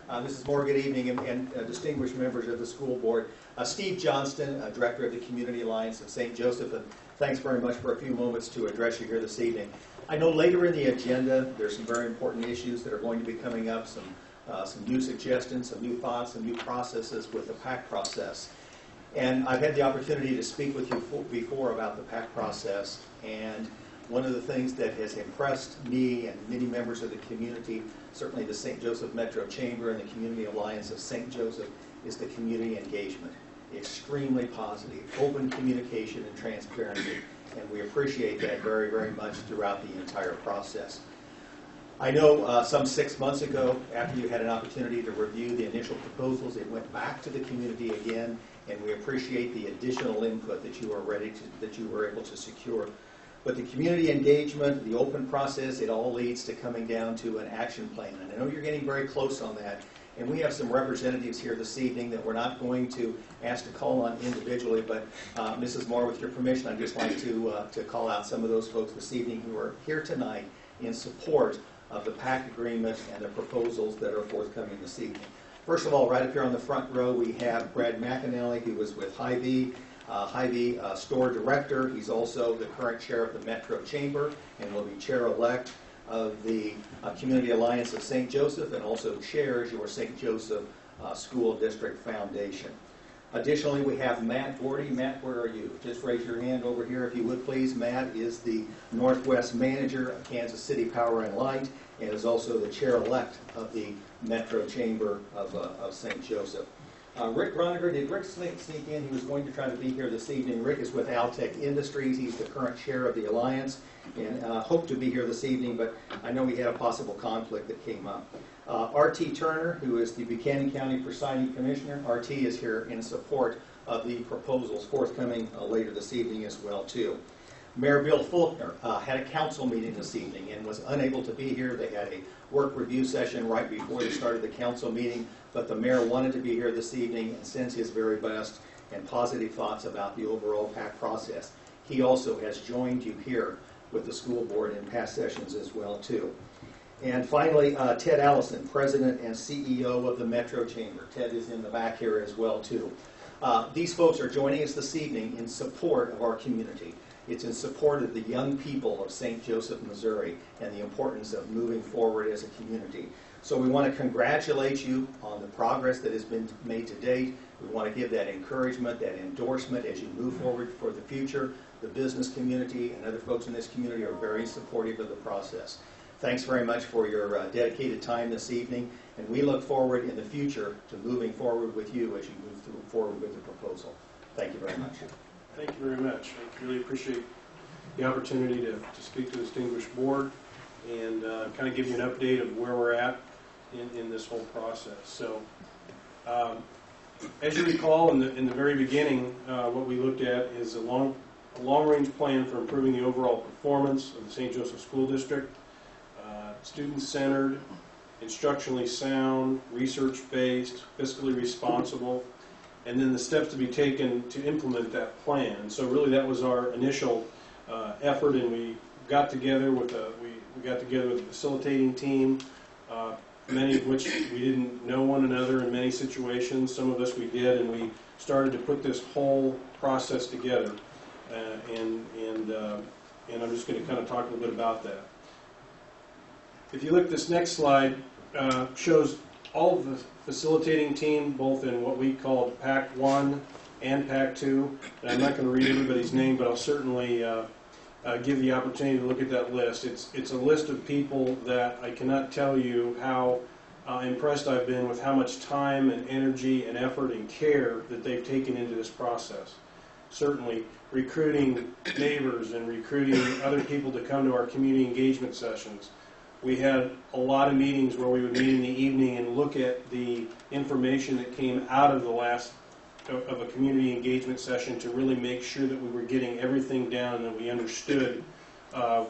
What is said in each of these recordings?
Mrs. Moore, good evening, and distinguished members of the school board. Steve Johnston, Director of the Community Alliance of St. Joseph, and thanks very much for a few moments to address you here this evening. I know later in the agenda there's some very important issues that are going to be coming up, some new suggestions, some new thoughts, some new processes with the PACT process. And I've had the opportunity to speak with you before about the PACT process, and one of the things that has impressed me and many members of the community, certainly the St. Joseph Metro Chamber and the Community Alliance of St. Joseph, is the community engagement. Extremely positive, open communication and transparency, and we appreciate that very, very much throughout the entire process. I know some 6 months ago, after you had an opportunity to review the initial proposals, it went back to the community again, and we appreciate the additional input that you were able to secure. But the community engagement, the open process, it all leads to coming down to an action plan. And I know you're getting very close on that. And we have some representatives here this evening that we're not going to ask to call on individually, but Mrs. Moore, with your permission, I'd just like to call out some of those folks this evening who are here tonight in support of the PACT agreement and the proposals that are forthcoming this evening. First of all, right up here on the front row, we have Brad McAnally, who was with Hy-Vee. Hy-Vee store director. He's also the current chair of the Metro Chamber and will be chair-elect of the Community Alliance of St. Joseph, and also chairs your St. Joseph School District Foundation. Additionally, we have Matt Gordy. Matt, where are you? Just raise your hand over here if you would, please. Matt is the Northwest Manager of Kansas City Power and Light and is also the chair-elect of the Metro Chamber of St. Joseph. Rick Groniger, did Rick sneak in? He was going to try to be here this evening. Rick is with Altec Industries. He's the current chair of the Alliance and hoped to be here this evening, but I know we had a possible conflict that came up. R.T. Turner, who is the Buchanan County Presiding Commissioner. R.T. is here in support of the proposals forthcoming later this evening as well, too. Mayor Bill Faulkner had a council meeting this evening and was unable to be here. They had a work review session right before they started the council meeting, but the mayor wanted to be here this evening and sends his very best and positive thoughts about the overall PACT process. He also has joined you here with the school board in past sessions as well, too. And finally, Ted Allison, President and CEO of the Metro Chamber. Ted is in the back here as well, too. These folks are joining us this evening in support of our community. It's in support of the young people of St. Joseph, Missouri, and the importance of moving forward as a community. So we want to congratulate you on the progress that has been made to date. We want to give that encouragement, that endorsement as you move forward for the future. The business community and other folks in this community are very supportive of the process. Thanks very much for your dedicated time this evening, and we look forward in the future to moving forward with you as you move forward with the proposal. Thank you very much. Thank you very much. I really appreciate the opportunity to speak to the distinguished board and kind of give you an update of where we're at in this whole process. So, as you recall, in the very beginning, what we looked at is a long-range plan for improving the overall performance of the St. Joseph School District, student-centered, instructionally sound, research-based, fiscally responsible, and then the steps to be taken to implement that plan. So really that was our initial effort, and we got together with a facilitating team, many of which we didn't know one another in many situations. Some of us we did, and we started to put this whole process together. And I'm just going to kind of talk a little bit about that. If you look at this next slide, shows all of the facilitating team, both in what we called PACT 1 and PACT 2. And I'm not going to read everybody's name, but I'll certainly give the opportunity to look at that list. It's a list of people that I cannot tell you how impressed I've been with how much time and energy and effort and care that they've taken into this process. Certainly recruiting neighbors and recruiting other people to come to our community engagement sessions. We had a lot of meetings where we would meet in the evening and look at the information that came out of the last of a community engagement session to really make sure that we were getting everything down and that we understood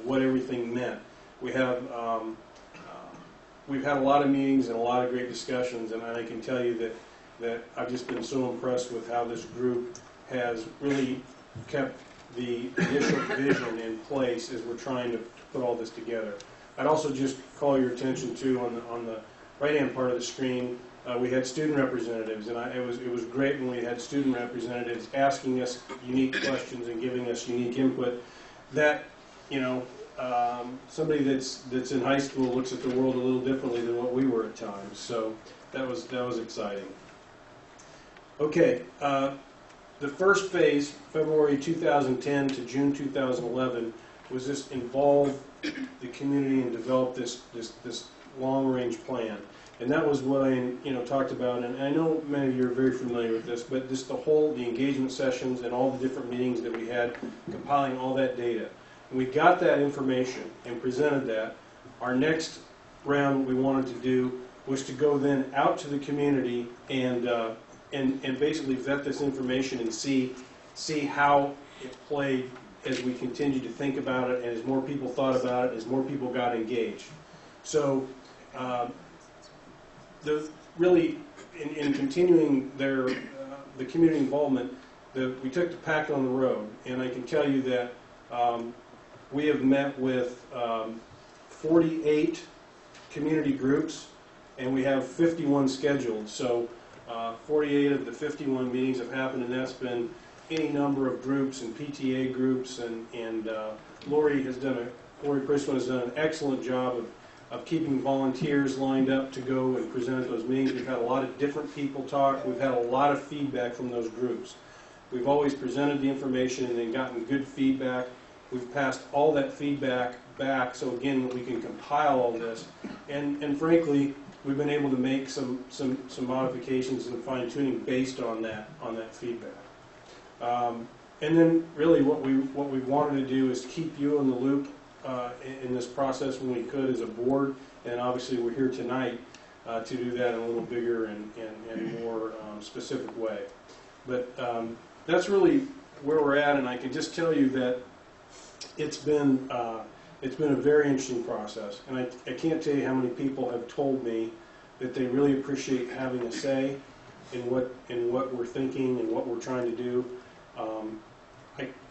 what everything meant. We've had a lot of meetings and a lot of great discussions, and I can tell you that I've just been so impressed with how this group has really kept the initial vision in place as we're trying to put all this together. I'd also just call your attention to on right-hand part of the screen, we had student representatives, and it was great when we had student representatives asking us unique questions and giving us unique input. That, you know, somebody that's in high school looks at the world a little differently than what we were at times. So that was exciting. Okay, the first phase, February 2010 to June 2011, was just involve the community and develop this long-range plan. And that was what I talked about, and I know many of you are very familiar with this, but just the engagement sessions and all the different meetings that we had, compiling all that data. And we got that information and presented that. Our next round we wanted to do was to go then out to the community and basically vet this information and see how it played as we continued to think about it, and as more people thought about it, as more people got engaged. So really, in continuing the community involvement, we took the PACT on the road, and I can tell you that we have met with 48 community groups, and we have 51 scheduled. So 48 of the 51 meetings have happened, and that's been any number of groups and PTA groups, and Lori Prisco has done an excellent job of keeping volunteers lined up to go and present at those meetings. We've had a lot of different people talk. We've had a lot of feedback from those groups. We've always presented the information and then gotten good feedback. We've passed all that feedback back, so again, we can compile all this. And frankly, we've been able to make some modifications and fine-tuning based on that feedback. And then really what we wanted to do is keep you in the loop in this process when we could as a board, and obviously we're here tonight to do that in a little bigger and more specific way. But that's really where we're at, and I can just tell you that it's been a very interesting process, and I can't tell you how many people have told me that they really appreciate having a say in what we're thinking and what we're trying to do.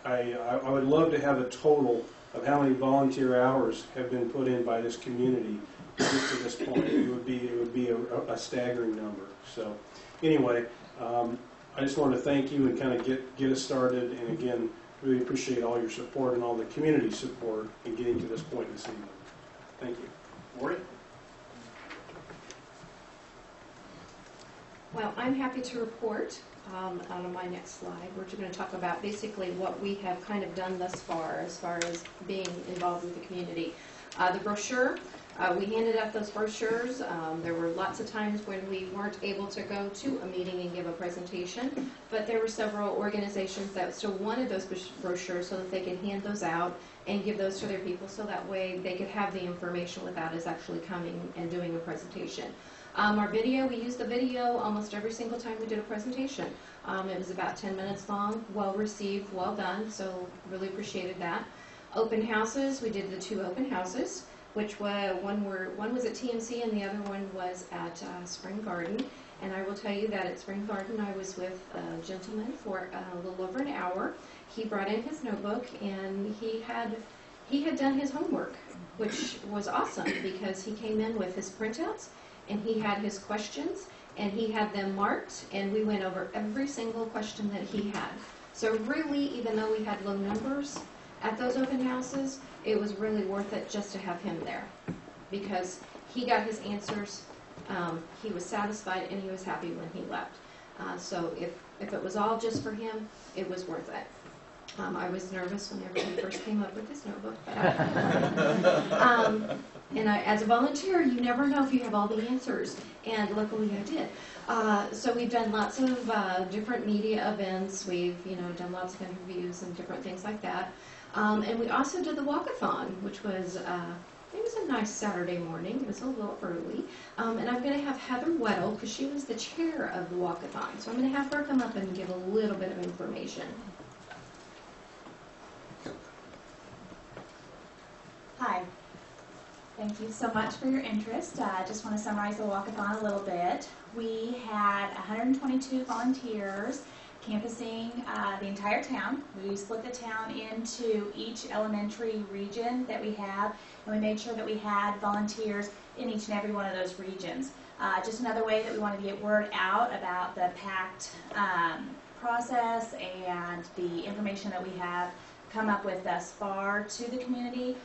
I would love to have a total of how many volunteer hours have been put in by this community just to this point. It would be a staggering number. So anyway, I just want to thank you and kind of get us started, and again, really appreciate all your support and all the community support in getting to this point this evening. Thank you. Lori? Well, I'm happy to report on my next slide. We're going to talk about basically what we have kind of done thus far as being involved with the community. The brochure, we handed out those brochures. There were lots of times when we weren't able to go to a meeting and give a presentation, but there were several organizations that still wanted those brochures so that they could hand those out and give those to their people, so that way they could have the information without us actually coming and doing a presentation. Our video, we used the video almost every single time we did a presentation. It was about 10 minutes long, well received, well done, so really appreciated that. Open houses, we did the 2 open houses, which were, one was at TMC and the other one was at Spring Garden. And I will tell you that at Spring Garden I was with a gentleman for a little over an hour. He brought in his notebook and he had done his homework, which was awesome because he came in with his printouts and he had his questions and he had them marked, and we went over every single question that he had. So really, even though we had low numbers at those open houses, it was really worth it just to have him there because he got his answers, he was satisfied, and he was happy when he left. So if it was all just for him, it was worth it. I was nervous whenever he first came up with his notebook, but and as a volunteer, you never know if you have all the answers, and luckily I did. So we've done lots of different media events. We've done lots of interviews and different things like that. And we also did the walkathon, which was it was a nice Saturday morning. It was a little early. And I'm going to have Heather Weddle, because she was the chair of the walkathon. So I'm going to have her come up and give a little bit of information. Hi. Thank you so much for your interest. I just want to summarize the walkathon a little bit. We had 122 volunteers canvassing the entire town. We split the town into each elementary region that we have, and we made sure that we had volunteers in each and every one of those regions. Just another way that we wanted to get word out about the PACT process and the information that we have come up with thus far to the community.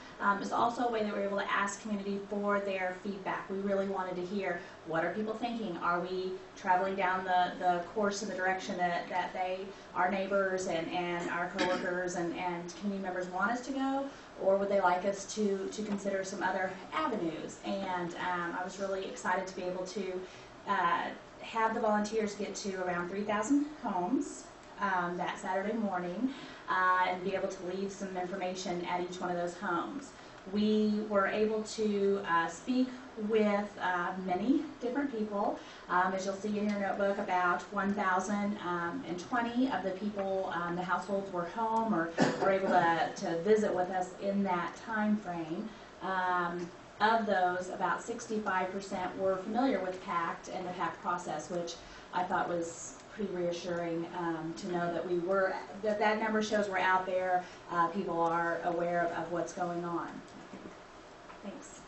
It's also a way that we're able to ask community for their feedback. We really wanted to hear, what are people thinking? Are we traveling down the course and the direction that they, our neighbors and our coworkers and community members want us to go? Or would they like us to consider some other avenues? And I was really excited to be able to have the volunteers get to around 3,000 homes that Saturday morning and be able to leave some information at each one of those homes. We were able to speak with many different people. As you'll see in your notebook, about 1,020 of the people, the households were home or were able to visit with us in that time frame. Of those, about 65% were familiar with PACT and the PACT process, which I thought was pretty reassuring to know that that number shows we're out there, people are aware of what's going on. Thanks.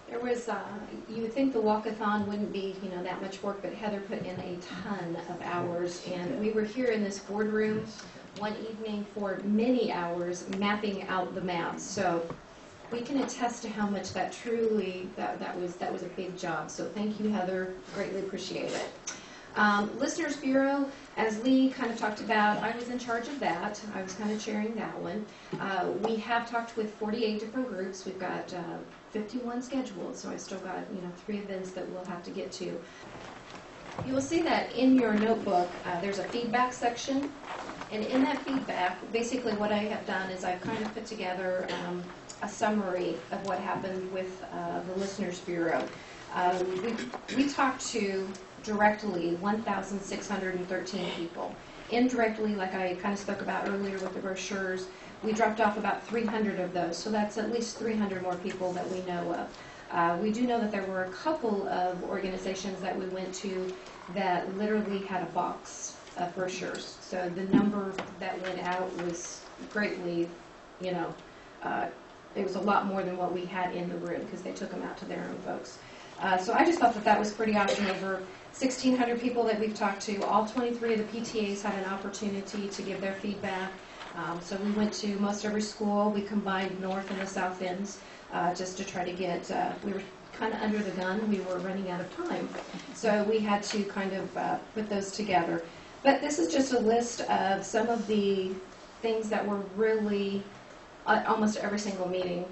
There was, you would think the walkathon wouldn't be, that much work, but Heather put in a ton of hours, and we were here in this boardroom one evening for many hours mapping out the maps. So we can attest to how much that truly, that was a big job. So thank you, Heather. Greatly appreciate it. Listeners Bureau, as Lee kind of talked about, I was in charge of that. I was kind of chairing that one. We have talked with 48 different groups. We've got 51 scheduled, so I still got 3 events that we'll have to get to. You will see that in your notebook there's a feedback section, and in that feedback, basically what I have done is I've kind of put together a summary of what happened with the Listeners Bureau. We talked to directly 1,613 people. Indirectly, like I kind of spoke about earlier with the brochures, we dropped off about 300 of those, so that's at least 300 more people that we know of. We do know that there were a couple of organizations that we went to that literally had a box of brochures, so the number that went out was greatly, it was a lot more than what we had in the room because they took them out to their own folks. So I just thought that was pretty awesome. Over 1,600 people that we've talked to. All 23 of the PTAs had an opportunity to give their feedback. So we went to most every school. We combined North and the South Ends just to try to get, we were kind of under the gun. We were running out of time. So we had to kind of put those together. But this is just a list of some of the things that were really, almost every single meeting,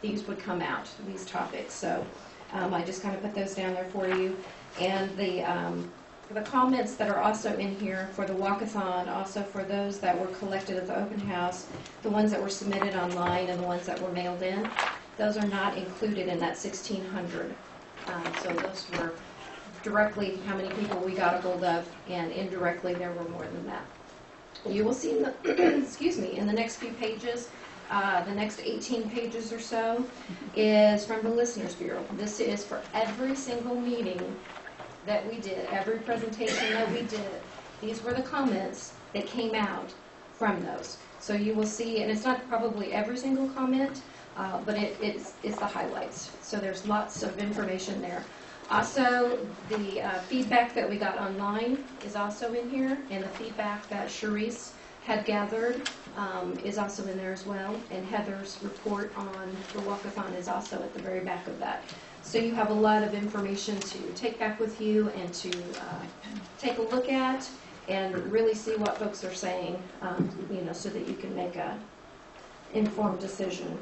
these would come out, these topics. So I just kind of put those down there for you. And the comments that are also in here for the walkathon, also for those that were collected at the open house, the ones that were submitted online and the ones that were mailed in, those are not included in that 1,600. So those were directly how many people we got a hold of, and indirectly there were more than that. You will see in the, excuse me, in the next few pages, the next 18 pages or so is from the Listeners Bureau. This is for every single meeting that we did, every presentation that we did. These were the comments that came out from those. So you will see, and it's not probably every single comment, but it's the highlights. So there's lots of information there. Also, the feedback that we got online is also in here, and the feedback that Charisse had gathered is also in there as well, and Heather's report on the walkathon is also at the very back of that. So you have a lot of information to take back with you and to take a look at and really see what folks are saying, so that you can make a informed decision.